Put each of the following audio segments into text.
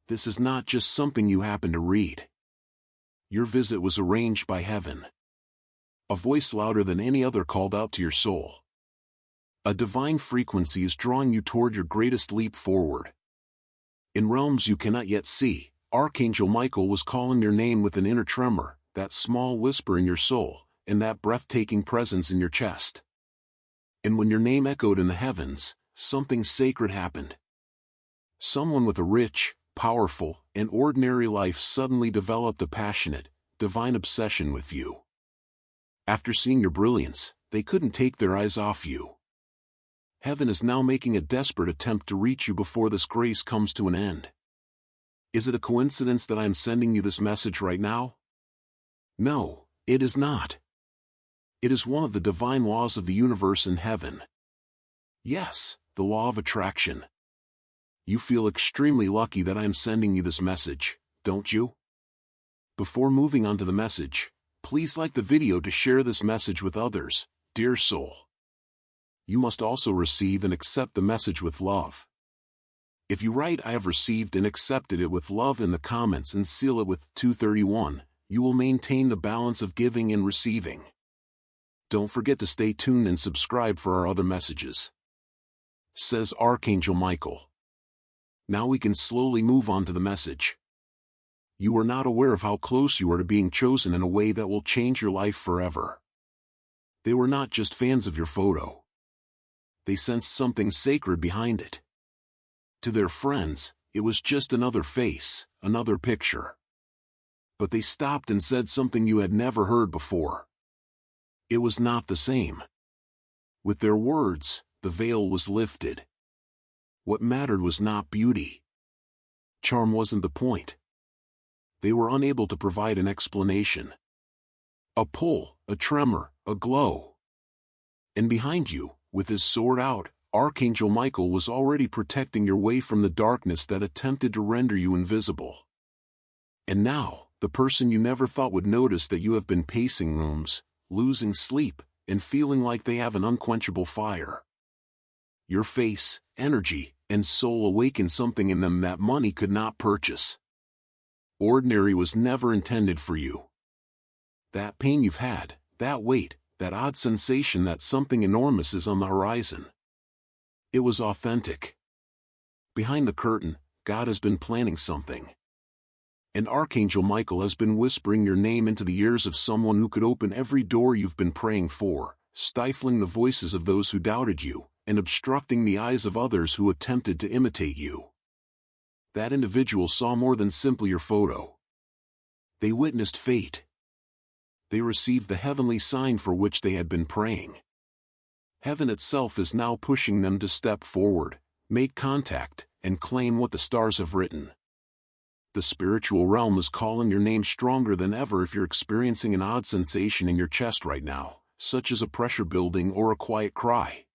this is not just something you happen to read. Your visit was arranged by heaven. A voice louder than any other called out to your soul. A divine frequency is drawing you toward your greatest leap forward. In realms you cannot yet see, Archangel Michael was calling your name with an inner tremor, that small whisper in your soul, and that breathtaking presence in your chest. And when your name echoed in the heavens, something sacred happened. Someone with a rich, powerful, and ordinary life suddenly developed a passionate, divine obsession with you. After seeing your brilliance, they couldn't take their eyes off you. Heaven is now making a desperate attempt to reach you before this grace comes to an end. Is it a coincidence that I am sending you this message right now? No, it is not. It is one of the divine laws of the universe in heaven. Yes, the law of attraction. You feel extremely lucky that I am sending you this message, don't you? Before moving on to the message, please like the video to share this message with others, dear soul. You must also receive and accept the message with love. If you write "I have received and accepted it with love" in the comments and seal it with 231, you will maintain the balance of giving and receiving. Don't forget to stay tuned and subscribe for our other messages. Says Archangel Michael. Now we can slowly move on to the message. You are not aware of how close you are to being chosen in a way that will change your life forever. They were not just fans of your photo. They sensed something sacred behind it. To their friends, it was just another face, another picture. But they stopped and said something you had never heard before. It was not the same. With their words, the veil was lifted. What mattered was not beauty. Charm wasn't the point. They were unable to provide an explanation. A pull, a tremor, a glow. And behind you, with his sword out, Archangel Michael was already protecting your way from the darkness that attempted to render you invisible. And now, the person you never thought would notice that you have been pacing rooms, losing sleep, and feeling like they have an unquenchable fire. Your face, energy, and soul awakened something in them that money could not purchase. Ordinary was never intended for you. That pain you've had, that weight, that odd sensation that something enormous is on the horizon. It was authentic. Behind the curtain, God has been planning something. And Archangel Michael has been whispering your name into the ears of someone who could open every door you've been praying for, stifling the voices of those who doubted you, and obstructing the eyes of others who attempted to imitate you. That individual saw more than simply your photo. They witnessed fate. They received the heavenly sign for which they had been praying. Heaven itself is now pushing them to step forward, make contact, and claim what the stars have written. The spiritual realm is calling your name stronger than ever if you're experiencing an odd sensation in your chest right now, such as a pressure building or a quiet cry.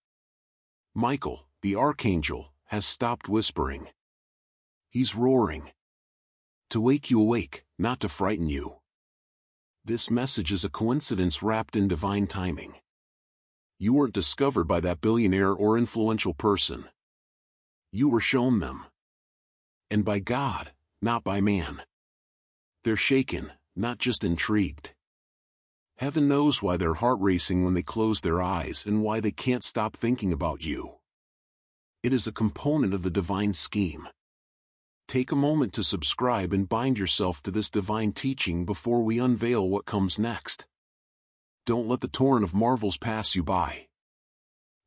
Michael, the Archangel, has stopped whispering. He's roaring. To wake you awake, not to frighten you. This message is a coincidence wrapped in divine timing. You weren't discovered by that billionaire or influential person. You were shown them. And by God, not by man. They're shaken, not just intrigued. Heaven knows why they're heart racing when they close their eyes and why they can't stop thinking about you. It is a component of the divine scheme. Take a moment to subscribe and bind yourself to this divine teaching before we unveil what comes next. Don't let the torrent of marvels pass you by.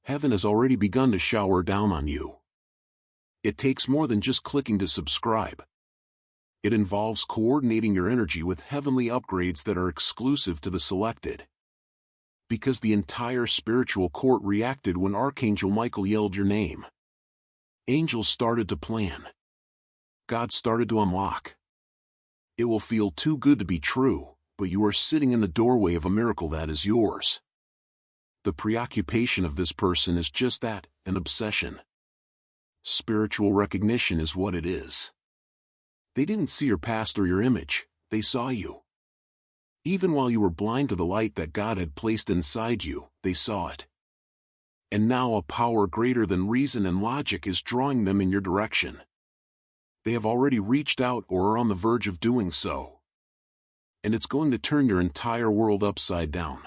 Heaven has already begun to shower down on you. It takes more than just clicking to subscribe. It involves coordinating your energy with heavenly upgrades that are exclusive to the selected. Because the entire spiritual court reacted when Archangel Michael yelled your name. Angels started to plan. God started to unlock. It will feel too good to be true, but you are sitting in the doorway of a miracle that is yours. The preoccupation of this person is just that, an obsession. Spiritual recognition is what it is. They didn't see your past or your image, they saw you. Even while you were blind to the light that God had placed inside you, they saw it. And now a power greater than reason and logic is drawing them in your direction. They have already reached out or are on the verge of doing so. And it's going to turn your entire world upside down.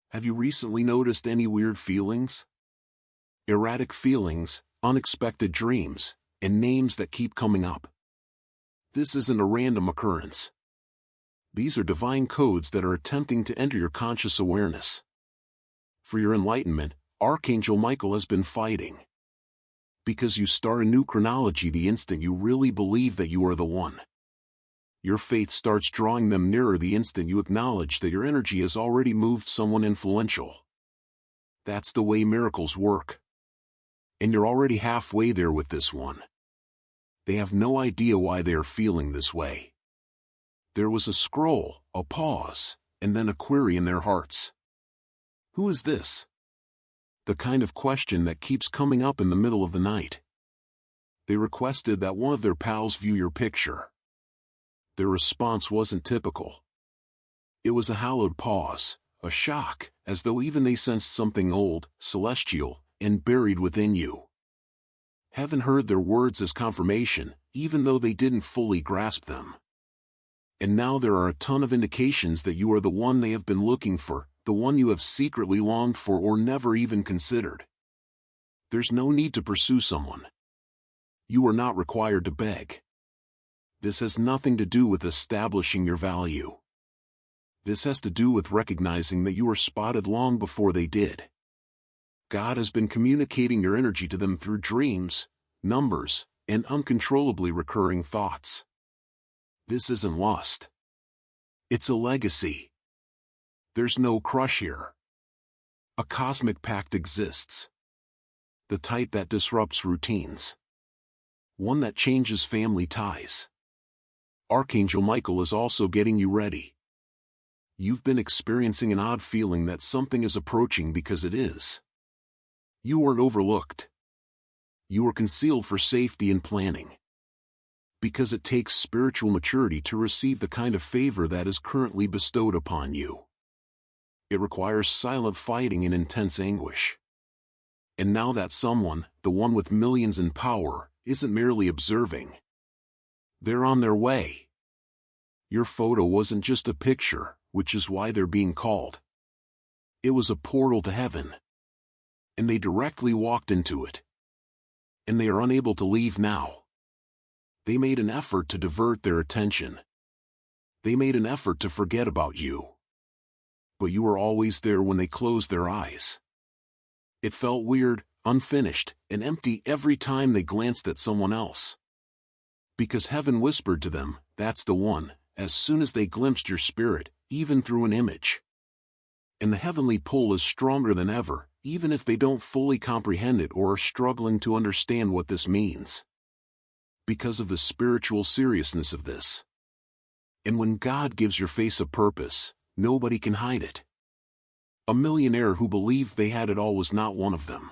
Have you recently noticed any weird feelings? Erratic feelings, unexpected dreams, and names that keep coming up. This isn't a random occurrence. These are divine codes that are attempting to enter your conscious awareness. For your enlightenment, Archangel Michael has been fighting. Because you start a new chronology the instant you really believe that you are the one. Your faith starts drawing them nearer the instant you acknowledge that your energy has already moved someone influential. That's the way miracles work. And you're already halfway there with this one. They have no idea why they are feeling this way. There was a scroll, a pause, and then a query in their hearts. Who is this? The kind of question that keeps coming up in the middle of the night. They requested that one of their pals view your picture. Their response wasn't typical. It was a hallowed pause, a shock, as though even they sensed something old, celestial, and buried within you. Heaven heard their words as confirmation, even though they didn't fully grasp them. And now there are a ton of indications that you are the one they have been looking for, the one you have secretly longed for or never even considered. There's no need to pursue someone. You are not required to beg. This has nothing to do with establishing your value. This has to do with recognizing that you were spotted long before they did. God has been communicating your energy to them through dreams, numbers, and uncontrollably recurring thoughts. This isn't lust. It's a legacy. There's no crush here. A cosmic pact exists. The type that disrupts routines. One that changes family ties. Archangel Michael is also getting you ready. You've been experiencing an odd feeling that something is approaching because it is. You weren't overlooked. You were concealed for safety and planning. Because it takes spiritual maturity to receive the kind of favor that is currently bestowed upon you. It requires silent fighting and intense anguish. And now that someone, the one with millions in power, isn't merely observing. They're on their way. Your photo wasn't just a picture, which is why they're being called. It was a portal to heaven. And they directly walked into it. And they are unable to leave now. They made an effort to divert their attention. They made an effort to forget about you. But you were always there when they closed their eyes. It felt weird, unfinished, and empty every time they glanced at someone else. Because heaven whispered to them, that's the one, as soon as they glimpsed your spirit, even through an image. And the heavenly pull is stronger than ever, even if they don't fully comprehend it or are struggling to understand what this means. Because of the spiritual seriousness of this. And when God gives your face a purpose, nobody can hide it. A millionaire who believed they had it all was not one of them.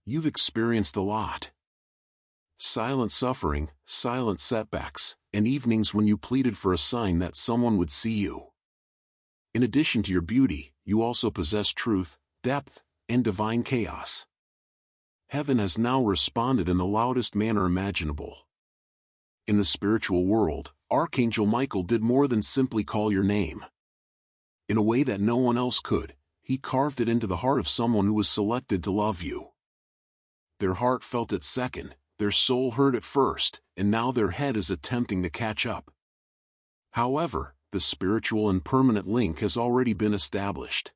You've experienced a lot. Silent suffering, silent setbacks, and evenings when you pleaded for a sign that someone would see you. In addition to your beauty, you also possess truth, depth, and divine chaos. Heaven has now responded in the loudest manner imaginable. In the spiritual world, Archangel Michael did more than simply call your name. In a way that no one else could, he carved it into the heart of someone who was selected to love you. Their heart felt it second, their soul heard it first, and now their head is attempting to catch up. However, the spiritual and permanent link has already been established.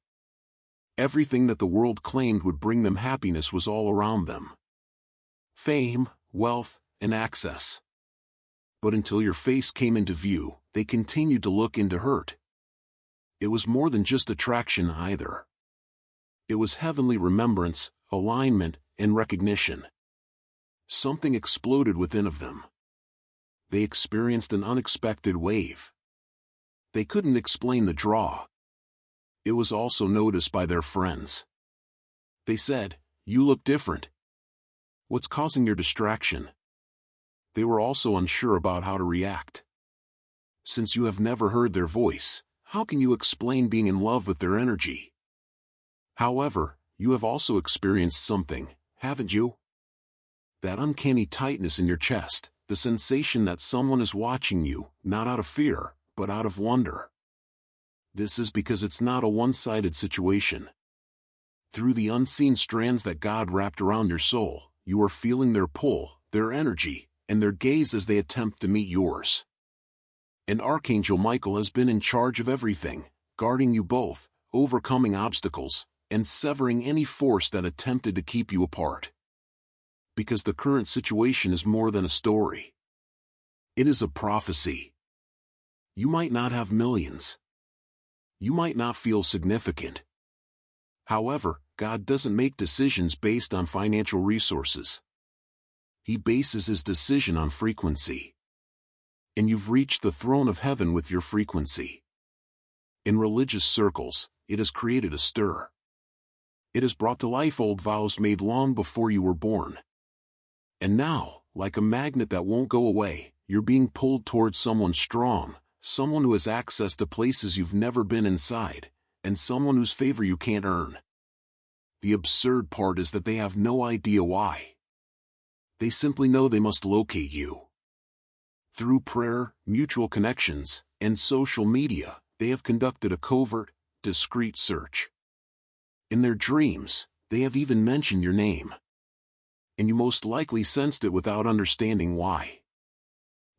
Everything that the world claimed would bring them happiness was all around them. Fame, wealth, and access. But until your face came into view, they continued to look into hurt. It was more than just attraction either. It was heavenly remembrance, alignment, and recognition. Something exploded within of them. They experienced an unexpected wave. They couldn't explain the draw. It was also noticed by their friends. They said, "You look different. What's causing your distraction?" They were also unsure about how to react. Since you have never heard their voice, how can you explain being in love with their energy? However, you have also experienced something, haven't you? That uncanny tightness in your chest, the sensation that someone is watching you, not out of fear, but out of wonder. This is because it's not a one-sided situation. Through the unseen strands that God wrapped around your soul, you are feeling their pull, their energy, and their gaze as they attempt to meet yours. And Archangel Michael has been in charge of everything, guarding you both, overcoming obstacles, and severing any force that attempted to keep you apart. Because the current situation is more than a story. It is a prophecy. You might not have millions. You might not feel significant. However, God doesn't make decisions based on financial resources. He bases his decision on frequency. And you've reached the throne of heaven with your frequency. In religious circles, it has created a stir. It has brought to life old vows made long before you were born. And now, like a magnet that won't go away, you're being pulled towards someone strong, someone who has access to places you've never been inside, and someone whose favor you can't earn. The absurd part is that they have no idea why. They simply know they must locate you. Through prayer, mutual connections, and social media, they have conducted a covert, discreet search. In their dreams, they have even mentioned your name. And you most likely sensed it without understanding why.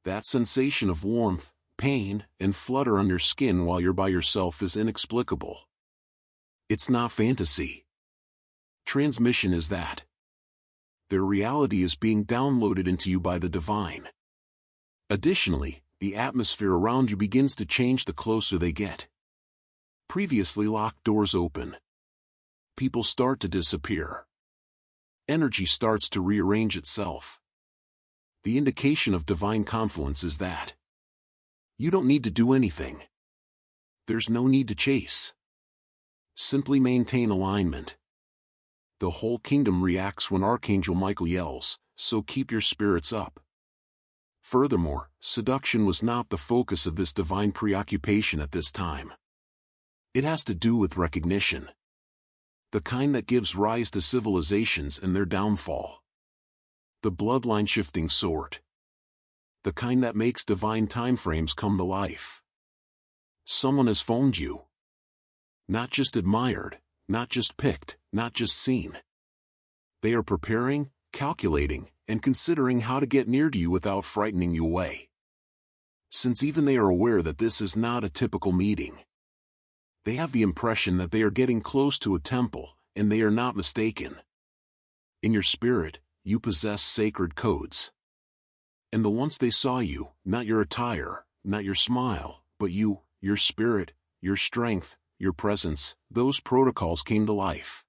That sensation of warmth, pain, and flutter on your skin while you're by yourself is inexplicable. It's not fantasy. Transmission is that. Their reality is being downloaded into you by the divine. Additionally, the atmosphere around you begins to change the closer they get. Previously locked doors open. People start to disappear. Energy starts to rearrange itself. The indication of divine confluence is that you don't need to do anything. There's no need to chase. Simply maintain alignment. The whole kingdom reacts when Archangel Michael yells, so keep your spirits up. Furthermore, seduction was not the focus of this divine preoccupation at this time. It has to do with recognition. The kind that gives rise to civilizations and their downfall. The bloodline-shifting sort. The kind that makes divine timeframes come to life. Someone has phoned you. Not just admired, not just picked, not just seen. They are preparing, calculating, and considering how to get near to you without frightening you away. Since even they are aware that this is not a typical meeting. They have the impression that they are getting close to a temple, and they are not mistaken. In your spirit, you possess sacred codes. And the once they saw you, not your attire, not your smile, but you, your spirit, your strength, your presence, those protocols came to life.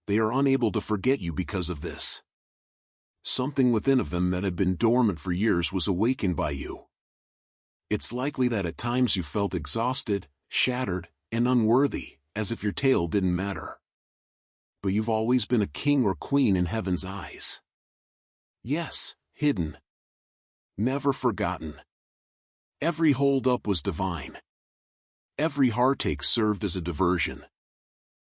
They are unable to forget you because of this. Something within of them that had been dormant for years was awakened by you. It's likely that at times you felt exhausted, shattered, and unworthy, as if your tale didn't matter. But you've always been a king or queen in heaven's eyes. Yes, hidden. Never forgotten. Every hold-up was divine. Every heartache served as a diversion.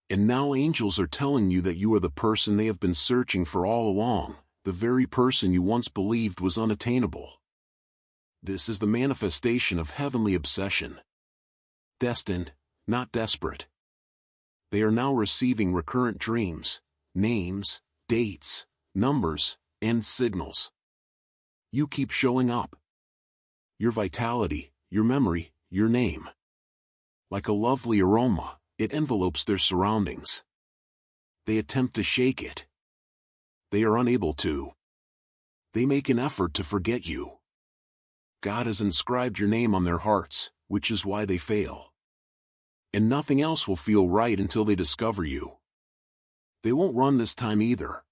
And now angels are telling you that you are the person they have been searching for all along, the very person you once believed was unattainable. This is the manifestation of heavenly obsession. Destined, not desperate. They are now receiving recurrent dreams, names, dates, numbers, and signals. You keep showing up. Your vitality, your memory, your name. Like a lovely aroma, it envelopes their surroundings. They attempt to shake it. They are unable to. They make an effort to forget you. God has inscribed your name on their hearts, which is why they fail. And nothing else will feel right until they discover you. They won't run this time either.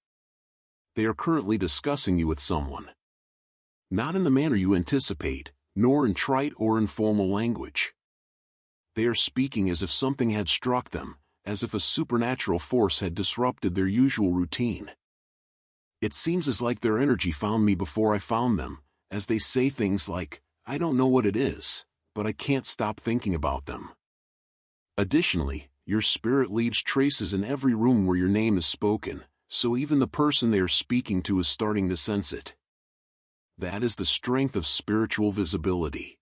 They are currently discussing you with someone. Not in the manner you anticipate, nor in trite or informal language. They are speaking as if something had struck them, as if a supernatural force had disrupted their usual routine. It seems as like their energy found me before I found them, as they say things like, I don't know what it is, but I can't stop thinking about them. Additionally, your spirit leaves traces in every room where your name is spoken, so even the person they are speaking to is starting to sense it. That is the strength of spiritual visibility.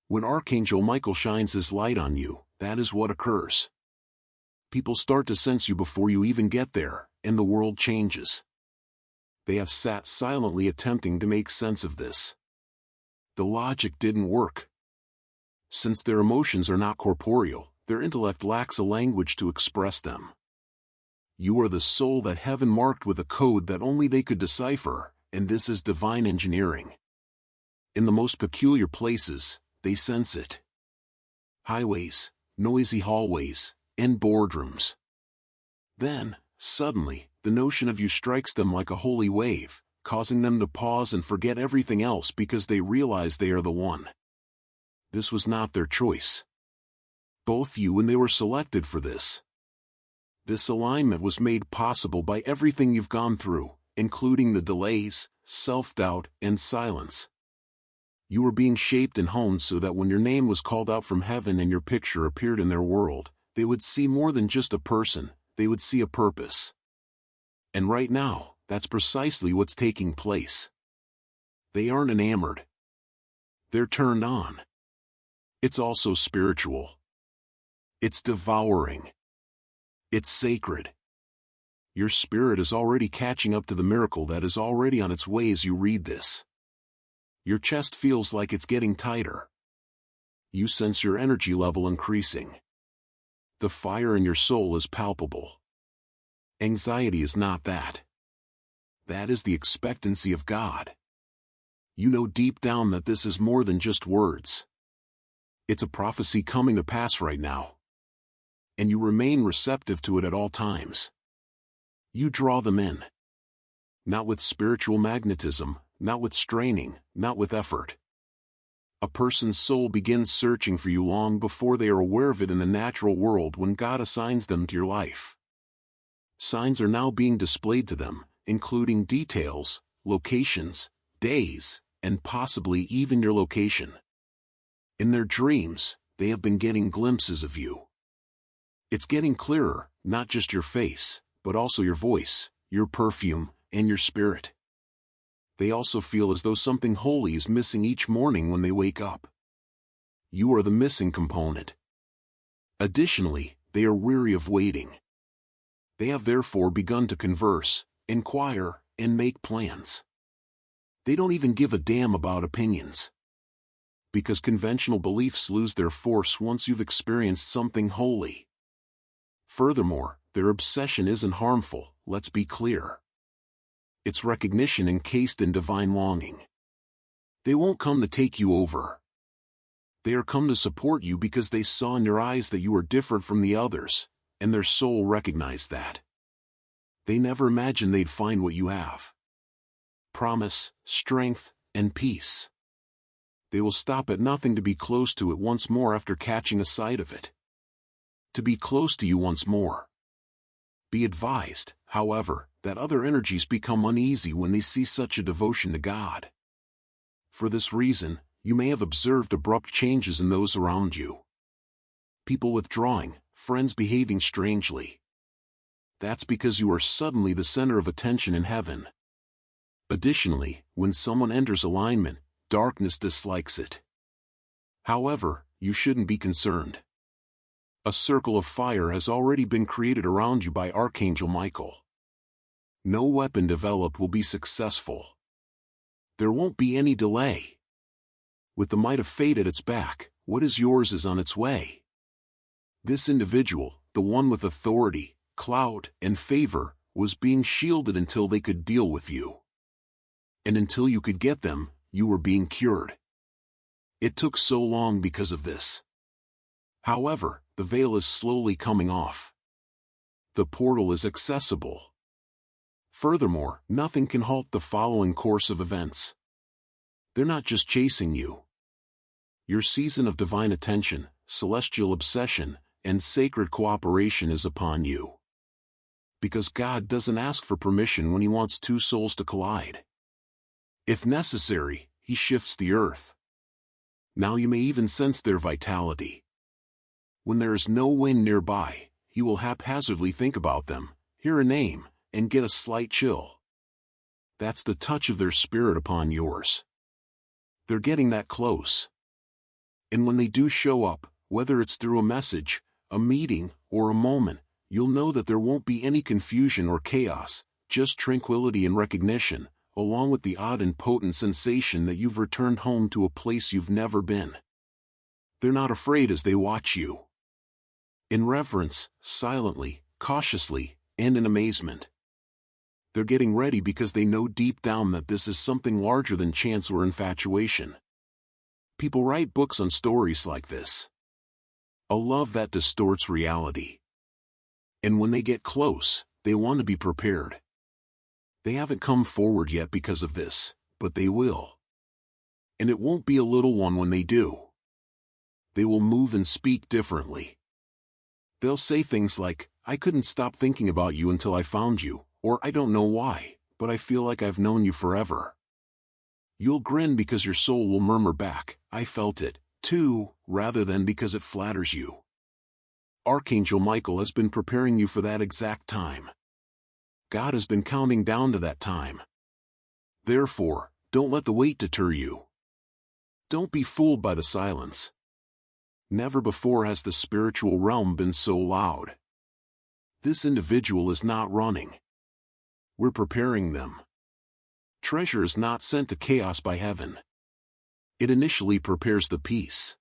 When Archangel Michael shines his light on you, that is what occurs. People start to sense you before you even get there, and the world changes. They have sat silently attempting to make sense of this. The logic didn't work. Since their emotions are not corporeal, their intellect lacks a language to express them. You are the soul that heaven marked with a code that only they could decipher, and this is divine engineering. In the most peculiar places, they sense it. Highways, noisy hallways, and boardrooms. Then, suddenly, the notion of you strikes them like a holy wave, causing them to pause and forget everything else because they realize they are the one. This was not their choice. Both you and they were selected for this. This alignment was made possible by everything you've gone through, including the delays, self-doubt, and silence. You were being shaped and honed so that when your name was called out from heaven and your picture appeared in their world, they would see more than just a person, they would see a purpose. And right now, that's precisely what's taking place. They aren't enamored. They're turned on. It's also spiritual. It's devouring. It's sacred. Your spirit is already catching up to the miracle that is already on its way as you read this. Your chest feels like it's getting tighter. You sense your energy level increasing. The fire in your soul is palpable. Anxiety is not that. That is the expectancy of God. You know deep down that this is more than just words. It's a prophecy coming to pass right now. And you remain receptive to it at all times. You draw them in. Not with spiritual magnetism, not with straining, not with effort. A person's soul begins searching for you long before they are aware of it in the natural world when God assigns them to your life. Signs are now being displayed to them, including details, locations, days, and possibly even your location. In their dreams, they have been getting glimpses of you. It's getting clearer, not just your face, but also your voice, your perfume, and your spirit. They also feel as though something holy is missing each morning when they wake up. You are the missing component. Additionally, they are weary of waiting. They have therefore begun to converse, inquire, and make plans. They don't even give a damn about opinions. Because conventional beliefs lose their force once you've experienced something holy. Furthermore, their obsession isn't harmful, let's be clear. It's recognition encased in divine longing. They won't come to take you over. They are come to support you because they saw in your eyes that you are different from the others, and their soul recognized that. They never imagined they'd find what you have. Promise, strength, and peace. They will stop at nothing to be close to it once more after catching a sight of it. To be close to you once more. Be advised, however, that other energies become uneasy when they see such a devotion to God. For this reason, you may have observed abrupt changes in those around you. People withdrawing, friends behaving strangely. That's because you are suddenly the center of attention in heaven. Additionally, when someone enters alignment, darkness dislikes it. However, you shouldn't be concerned. A circle of fire has already been created around you by Archangel Michael. No weapon developed will be successful. There won't be any delay. With the might of fate at its back, what is yours is on its way. This individual, the one with authority, clout, and favor, was being shielded until they could deal with you. And until you could get them, you were being cured. It took so long because of this. However, the veil is slowly coming off. The portal is accessible. Furthermore, nothing can halt the following course of events. They're not just chasing you. Your season of divine attention, celestial obsession, and sacred cooperation is upon you. Because God doesn't ask for permission when He wants two souls to collide. If necessary, He shifts the earth. Now you may even sense their vitality. When there is no wind nearby, you will haphazardly think about them, hear a name, and get a slight chill. That's the touch of their spirit upon yours. They're getting that close. And when they do show up, whether it's through a message, a meeting, or a moment, you'll know that there won't be any confusion or chaos, just tranquility and recognition, along with the odd and potent sensation that you've returned home to a place you've never been. They're not afraid as they watch you. In reverence, silently, cautiously, and in amazement. They're getting ready because they know deep down that this is something larger than chance or infatuation. People write books on stories like this. A love that distorts reality. And when they get close, they want to be prepared. They haven't come forward yet because of this, but they will. And it won't be a little one when they do. They will move and speak differently. They'll say things like, "I couldn't stop thinking about you until I found you," or "I don't know why, but I feel like I've known you forever." You'll grin because your soul will murmur back, "I felt it, too," rather than because it flatters you. Archangel Michael has been preparing you for that exact time. God has been counting down to that time. Therefore, don't let the wait deter you. Don't be fooled by the silence. Never before has the spiritual realm been so loud. This individual is not running. We're preparing them. Treasure is not sent to chaos by heaven. It initially prepares the peace.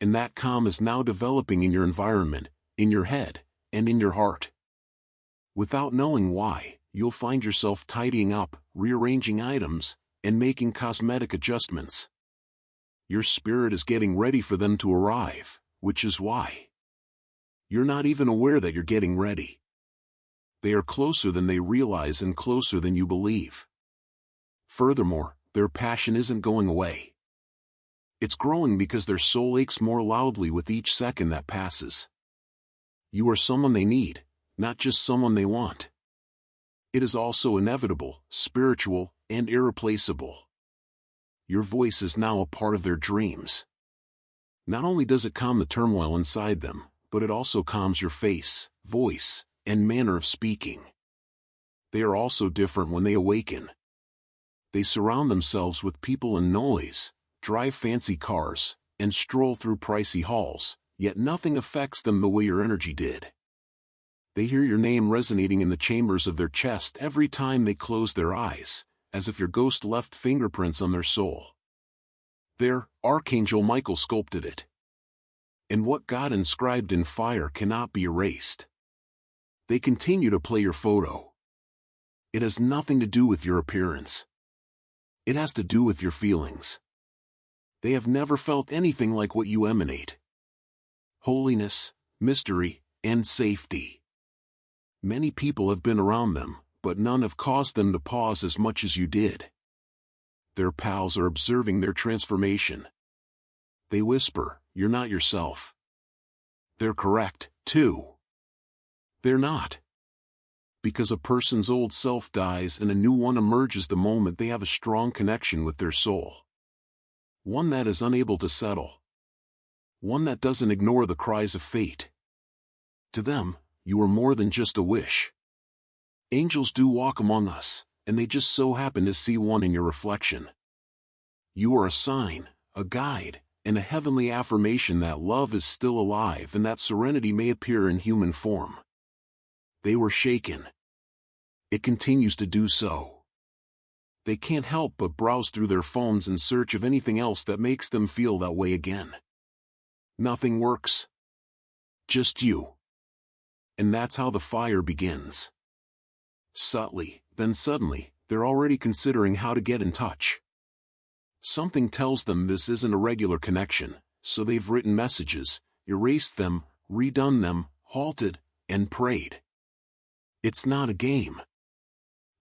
And that calm is now developing in your environment, in your head, and in your heart. Without knowing why, you'll find yourself tidying up, rearranging items, and making cosmetic adjustments. Your spirit is getting ready for them to arrive, which is why you're not even aware that you're getting ready. They are closer than they realize and closer than you believe. Furthermore, their passion isn't going away. It's growing because their soul aches more loudly with each second that passes. You are someone they need, not just someone they want. It is also inevitable, spiritual, and irreplaceable. Your voice is now a part of their dreams. Not only does it calm the turmoil inside them, but it also calms your face, voice, and manner of speaking. They are also different when they awaken. They surround themselves with people and noise, drive fancy cars, and stroll through pricey halls, yet nothing affects them the way your energy did. They hear your name resonating in the chambers of their chest every time they close their eyes, as if your ghost left fingerprints on their soul. There, Archangel Michael sculpted it. And what God inscribed in fire cannot be erased. They continue to play your photo. It has nothing to do with your appearance. It has to do with your feelings. They have never felt anything like what you emanate. Holiness, mystery, and safety. Many people have been around them, but none have caused them to pause as much as you did. Their pals are observing their transformation. They whisper, "You're not yourself." They're correct, too. They're not. Because a person's old self dies and a new one emerges the moment they have a strong connection with their soul. One that is unable to settle. One that doesn't ignore the cries of fate. To them, you are more than just a wish. Angels do walk among us, and they just so happen to see one in your reflection. You are a sign, a guide, and a heavenly affirmation that love is still alive and that serenity may appear in human form. They were shaken. It continues to do so. They can't help but browse through their phones in search of anything else that makes them feel that way again. Nothing works. Just you. And that's how the fire begins. Subtly, then suddenly, they're already considering how to get in touch. Something tells them this isn't a regular connection, so they've written messages, erased them, redone them, halted, and prayed. It's not a game.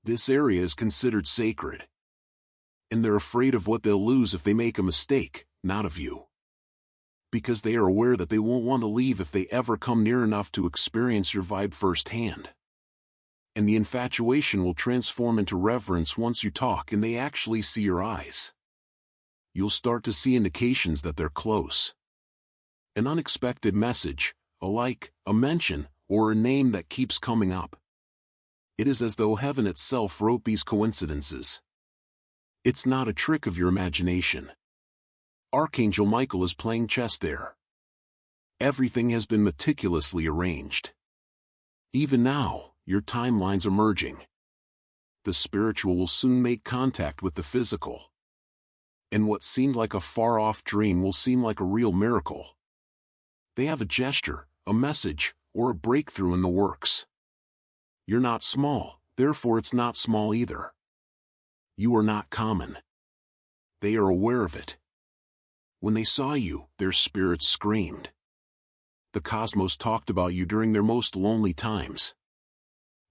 This area is considered sacred. And they're afraid of what they'll lose if they make a mistake, not of you. Because they are aware that they won't want to leave if they ever come near enough to experience your vibe firsthand. And the infatuation will transform into reverence once you talk and they actually see your eyes. You'll start to see indications that they're close. An unexpected message, a like, a mention, or a name that keeps coming up. It is as though heaven itself wrote these coincidences. It's not a trick of your imagination. Archangel Michael is playing chess there. Everything has been meticulously arranged. Even now, your timelines are merging. The spiritual will soon make contact with the physical. And what seemed like a far-off dream will seem like a real miracle. They have a gesture, a message, or a breakthrough in the works. You're not small, therefore it's not small either. You are not common. They are aware of it. When they saw you, their spirits screamed. The cosmos talked about you during their most lonely times.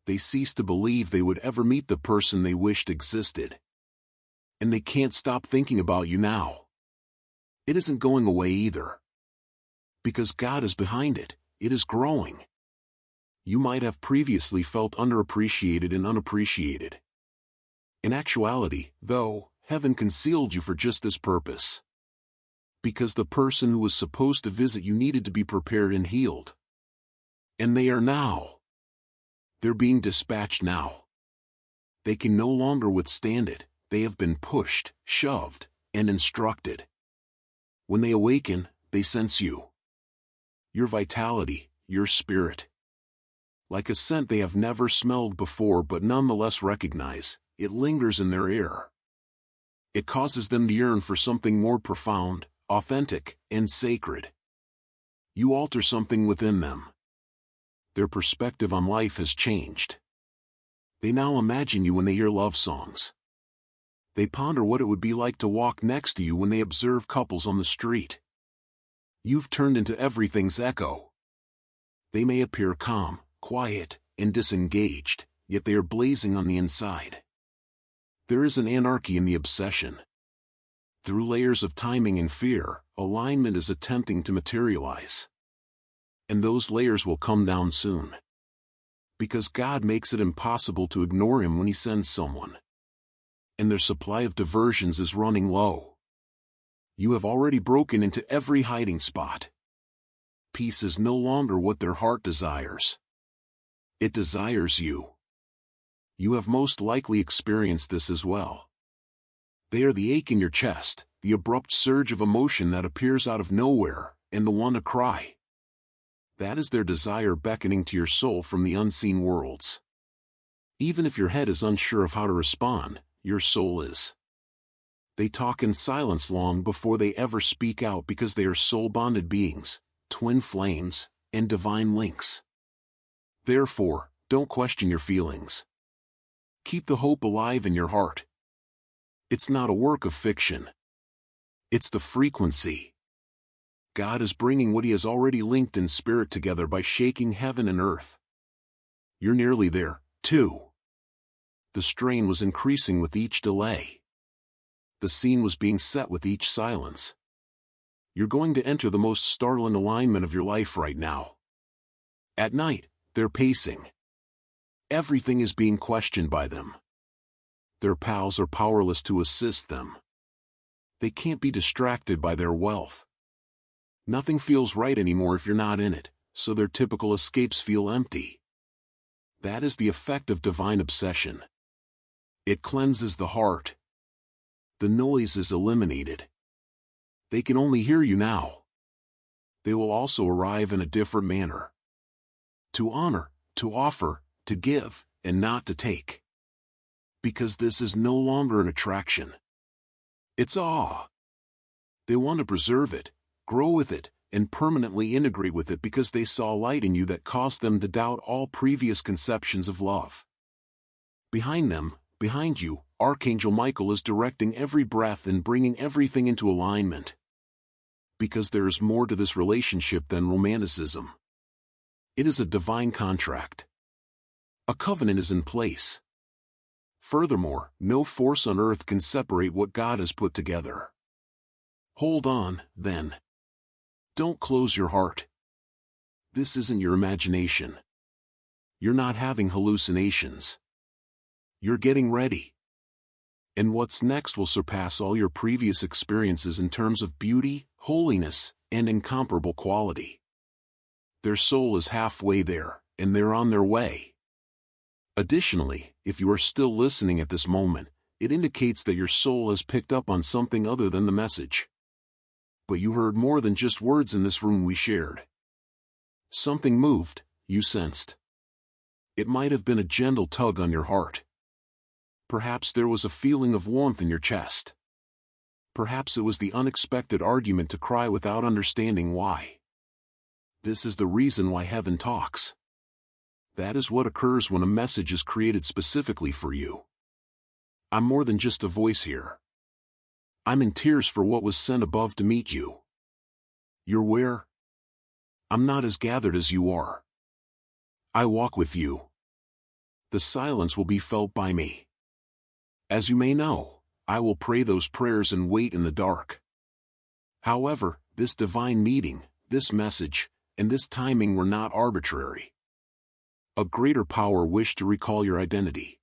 They ceased to believe they would ever meet the person they wished existed. And they can't stop thinking about you now. It isn't going away either. Because God is behind it, it is growing. You might have previously felt underappreciated and unappreciated. In actuality, though, heaven concealed you for just this purpose. Because the person who was supposed to visit you needed to be prepared and healed. And they are now. They're being dispatched now. They can no longer withstand it. They have been pushed, shoved, and instructed. When they awaken, they sense you. Your vitality, your spirit. Like a scent they have never smelled before but nonetheless recognize, it lingers in their air. It causes them to yearn for something more profound, authentic, and sacred. You alter something within them. Their perspective on life has changed. They now imagine you when they hear love songs. They ponder what it would be like to walk next to you when they observe couples on the street. You've turned into everything's echo. They may appear calm, quiet, and disengaged, yet they are blazing on the inside. There is an anarchy in the obsession. Through layers of timing and fear, alignment is attempting to materialize. And those layers will come down soon. Because God makes it impossible to ignore Him when He sends someone. And their supply of diversions is running low. You have already broken into every hiding spot. Peace is no longer what their heart desires. It desires you. You have most likely experienced this as well. They are the ache in your chest, the abrupt surge of emotion that appears out of nowhere, and the one to cry. That is their desire beckoning to your soul from the unseen worlds. Even if your head is unsure of how to respond, your soul is. They talk in silence long before they ever speak out because they are soul-bonded beings, twin flames, and divine links. Therefore, don't question your feelings. Keep the hope alive in your heart. It's not a work of fiction. It's the frequency. God is bringing what He has already linked in spirit together by shaking heaven and earth. You're nearly there, too. The strain was increasing with each delay. The scene was being set with each silence. You're going to enter the most startling alignment of your life right now. At night, they're pacing. Everything is being questioned by them. Their pals are powerless to assist them. They can't be distracted by their wealth. Nothing feels right anymore if you're not in it, so their typical escapes feel empty. That is the effect of divine obsession. It cleanses the heart. The noise is eliminated. They can only hear you now. They will also arrive in a different manner. To honor, to offer, to give, and not to take. Because this is no longer an attraction. It's awe. They want to preserve it, grow with it, and permanently integrate with it because they saw light in you that caused them to doubt all previous conceptions of love. Behind them, behind you, Archangel Michael is directing every breath and bringing everything into alignment. Because there is more to this relationship than romanticism. It is a divine contract. A covenant is in place. Furthermore, no force on earth can separate what God has put together. Hold on, then. Don't close your heart. This isn't your imagination. You're not having hallucinations. You're getting ready. And what's next will surpass all your previous experiences in terms of beauty, holiness, and incomparable quality. Their soul is halfway there, and they're on their way. Additionally, if you are still listening at this moment, it indicates that your soul has picked up on something other than the message. But you heard more than just words in this room we shared. Something moved, you sensed. It might have been a gentle tug on your heart. Perhaps there was a feeling of warmth in your chest. Perhaps it was the unexpected argument to cry without understanding why. This is the reason why heaven talks. That is what occurs when a message is created specifically for you. I'm more than just a voice here. I'm in tears for what was sent above to meet you. You're where? I'm not as gathered as you are. I walk with you. The silence will be felt by me. As you may know, I will pray those prayers and wait in the dark. However, this divine meeting, this message, and this timing were not arbitrary. A greater power wished to recall your identity.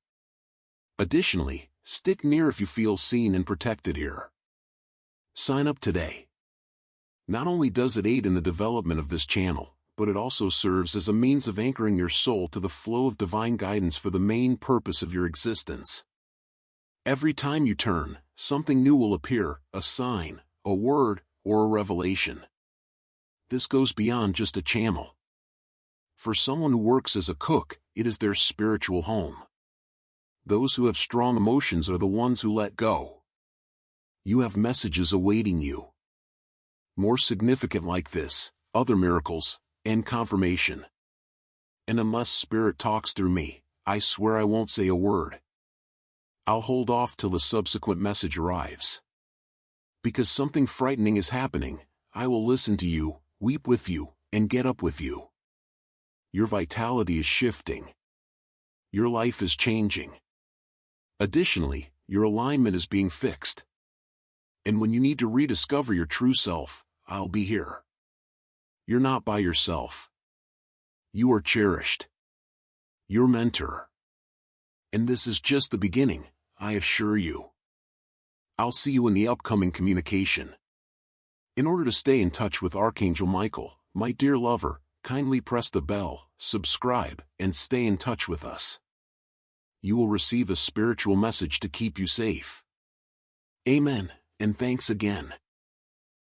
Additionally, stick near if you feel seen and protected here. Sign up today. Not only does it aid in the development of this channel, but it also serves as a means of anchoring your soul to the flow of divine guidance for the main purpose of your existence. Every time you turn, something new will appear, a sign, a word, or a revelation. This goes beyond just a channel. For someone who works as a cook, it is their spiritual home. Those who have strong emotions are the ones who let go. You have messages awaiting you. More significant like this, other miracles, and confirmation. And unless Spirit talks through me, I swear I won't say a word. I'll hold off till the subsequent message arrives. Because something frightening is happening, I will listen to you, weep with you, and get up with you. Your vitality is shifting. Your life is changing. Additionally, your alignment is being fixed. And when you need to rediscover your true self, I'll be here. You're not by yourself. You are cherished. Your mentor. And this is just the beginning, I assure you. I'll see you in the upcoming communication. In order to stay in touch with Archangel Michael, my dear lover, kindly press the bell, subscribe, and stay in touch with us. You will receive a spiritual message to keep you safe. Amen, and thanks again.